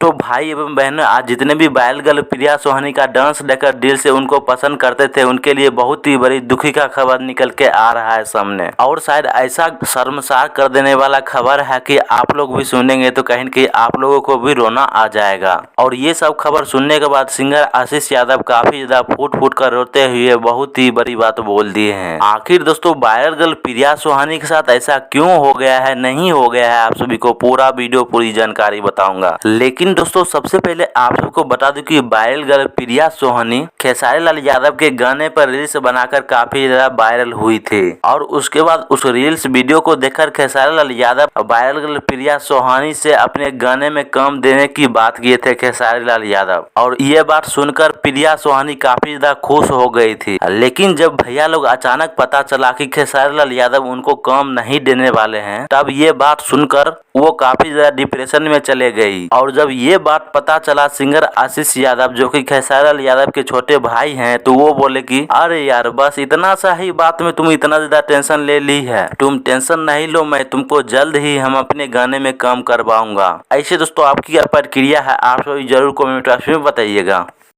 दोस्तों भाई एवं बहनों, आज जितने भी वायरल गर्ल प्रिया सोहानी का डांस देखकर दिल से उनको पसंद करते थे, उनके लिए बहुत ही बड़ी दुखी का खबर निकल के आ रहा है सामने। और शायद ऐसा शर्मसार कर देने वाला खबर है कि आप लोग भी सुनेंगे तो कहीं न कहीं आप लोगों को भी रोना आ जाएगा। और ये सब खबर सुनने के बाद सिंगर आशीष यादव काफी ज्यादा फूट फूट कर रोते हुए बहुत ही बड़ी बात बोल दिए हैं। आखिर दोस्तों वायरल गर्ल प्रिया सोहानी के साथ ऐसा क्यों हो गया है, नहीं हो गया है, आप सभी को पूरा वीडियो पूरी जानकारी बताऊंगा। लेकिन दोस्तों सबसे पहले आप सबको बता दूं कि वायरल गर्ल प्रिया सोहानी खेसारी लाल यादव के गाने पर रील्स बनाकर काफी ज्यादा वायरल हुई थी। और उसके बाद उस रील्स वीडियो को देखकर खेसारी लाल यादव वायरल गर्ल प्रिया सोहानी से अपने गाने में काम देने की बात किए थे खेसारी लाल यादव। और ये बात सुनकर प्रिया सोहानी काफी ज्यादा खुश हो गई थी। लेकिन जब भैया लोग अचानक पता चला कि खेसारी लाल यादव उनको काम नहीं देने वाले हैं, तब ये बात सुनकर वो काफी ज्यादा डिप्रेशन में चले गई। और जब ये बात पता चला सिंगर आशीष यादव जो कि खेसारी लाल यादव के छोटे भाई हैं, तो वो बोले कि अरे यार बस इतना सा ही बात में तुम इतना ज्यादा टेंशन ले ली है, तुम टेंशन नहीं लो, मैं तुमको जल्द ही हम अपने गाने में काम करवाऊंगा। ऐसे दोस्तों आपकी क्या प्रतिक्रिया है, आप सभी जरूर कमेंट बॉक्स में बताइएगा।